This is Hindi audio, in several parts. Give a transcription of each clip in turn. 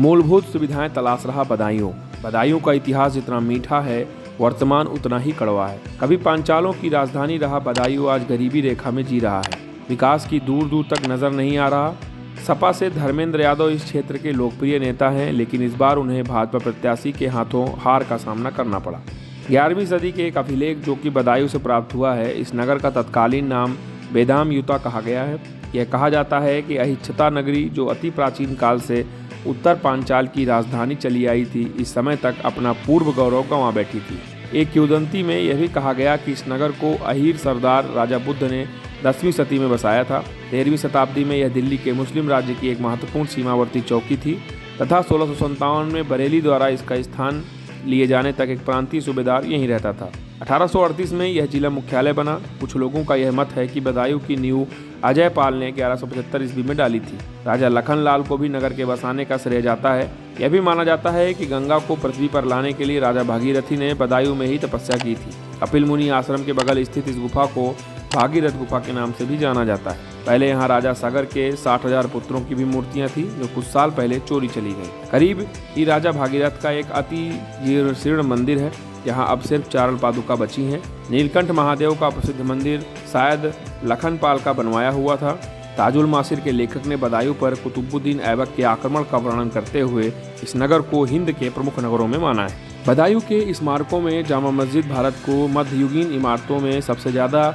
मूलभूत सुविधाएं तलाश रहा बदायूं। बदायूं का इतिहास जितना मीठा है, वर्तमान उतना ही कड़वा है। कभी पांचालों की राजधानी रहा बदायूं आज गरीबी रेखा में जी रहा है। विकास की दूर दूर तक नजर नहीं आ रहा। सपा से धर्मेंद्र यादव इस क्षेत्र के लोकप्रिय नेता हैं, लेकिन इस बार उन्हें भाजपा प्रत्याशी के हाथों हार का सामना करना पड़ा। 11वीं सदी के एक अभिलेख जो कि बदायूं से प्राप्त हुआ है, इस नगर का तत्कालीन नाम बेदाम युता कहा गया है। यह कहा जाता है कि अहिच्छता नगरी, जो अति प्राचीन काल से उत्तर पांचाल की राजधानी चली आई थी, इस समय तक अपना पूर्व गौरव गंवा बैठी थी। एक किंवदंती में यह भी कहा गया कि इस नगर को अहीर सरदार राजा बुद्ध ने 10वीं सदी में बसाया था। 13वीं शताब्दी में यह दिल्ली के मुस्लिम राज्य की एक महत्वपूर्ण सीमावर्ती चौकी थी तथा 1657 में बरेली द्वारा इसका स्थान लिए जाने तक एक प्रांतीय सूबेदार यहीं रहता था। 1838 में यह जिला मुख्यालय बना। कुछ लोगों का यह मत है कि बदायूं की नींव अजय पाल ने 1175 ईस्वी में डाली थी। राजा लखनलाल को भी नगर के बसाने का श्रेय जाता है। यह भी माना जाता है कि गंगा को पृथ्वी पर लाने के लिए राजा भागीरथी ने बदायूं में ही तपस्या की थी। कपिल मुनि आश्रम के बगल स्थित इस गुफा को भागीरथ गुफा के नाम से भी जाना जाता है। पहले यहाँ राजा सागर के 60,000 पुत्रों की भी मूर्तियां थी, जो कुछ साल पहले चोरी चली गई। करीब ही राजा भागीरथ का एक अति जीर्ण मंदिर है, जहाँ अब सिर्फ चारण पादुका बची हैं। नीलकंठ महादेव का प्रसिद्ध मंदिर शायद लखनपाल का बनवाया हुआ था। ताजुल मासिर के लेखक ने बदायूं पर कुतुबुद्दीन ऐबक के आक्रमण का वर्णन करते हुए इस नगर को हिंद के प्रमुख नगरों में माना है। बदायूं के स्मारकों में जामा मस्जिद भारत को मध्ययुगीन इमारतों में सबसे ज़्यादा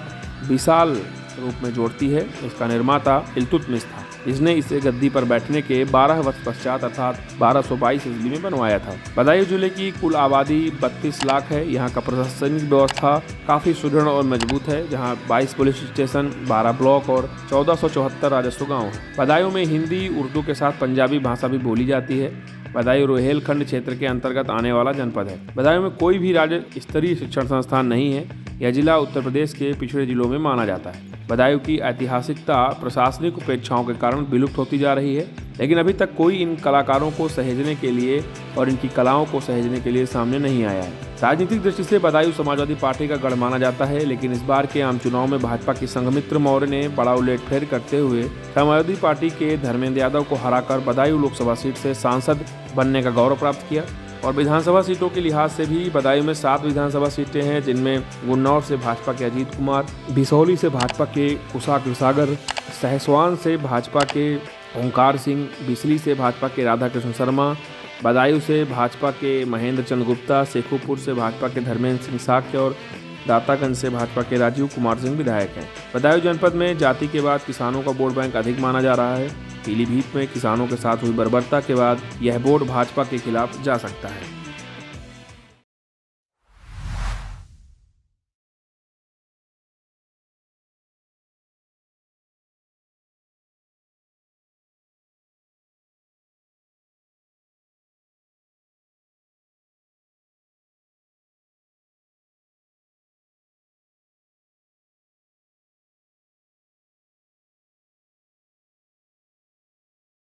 विशाल रूप में जोड़ती है। इसका निर्माता इल्तुतमिश था। इसने इसे गद्दी पर बैठने के 12 वर्ष पश्चात अर्थात 1222 ईस्वी में बनवाया था। बदायूं जिले की कुल आबादी 32 लाख है। यहाँ का प्रशासनिक व्यवस्था काफ़ी सुदृढ़ और मजबूत है, जहाँ 22 पुलिस स्टेशन, 12 ब्लॉक और 1474 राजस्व गाँव हैं। बदायूं में हिंदी, उर्दू के साथ पंजाबी भाषा भी बोली जाती है। बदायूं रोहेलखंड क्षेत्र के अंतर्गत आने वाला जनपद है। बदायूं में कोई भी राज्य स्तरीय शिक्षण संस्थान नहीं है। यह जिला उत्तर प्रदेश के पिछड़े जिलों में माना जाता है। बदायूं की ऐतिहासिकता प्रशासनिक उपेक्षाओं के कारण विलुप्त होती जा रही है, लेकिन अभी तक कोई इन कलाकारों को सहेजने के लिए और इनकी कलाओं को सहेजने के लिए सामने नहीं आया है। राजनीतिक दृष्टि से बदायूं समाजवादी पार्टी का गढ़ माना जाता है, लेकिन इस बार के आम चुनाव में भाजपा की संघमित्र मौर्य ने बड़ा उलटफेर करते हुए समाजवादी पार्टी के धर्मेंद्र यादव को हराकर बदायूं लोकसभा सीट से सांसद बनने का गौरव प्राप्त किया। और विधानसभा सीटों के लिहाज से भी बदायूं में 7 विधानसभा सीटें हैं, जिनमें गुन्नौर से भाजपा के अजीत कुमार, बिसौली से भाजपा के कुशा सागर, सहसवान से भाजपा के ओंकार सिंह, बिसली से भाजपा के राधा कृष्ण शर्मा, बदायूं से भाजपा के महेंद्र चंद्र गुप्ता, शेखोपुर से भाजपा के धर्मेंद्र सिंह साक्य और दातागंज से भाजपा के राजीव कुमार सिंह विधायक हैं। बदायूं जनपद में जाति के बाद किसानों का वोट बैंक अधिक माना जा रहा है। पीलीभीत में किसानों के साथ हुई बर्बरता के बाद यह वोट भाजपा के खिलाफ जा सकता है।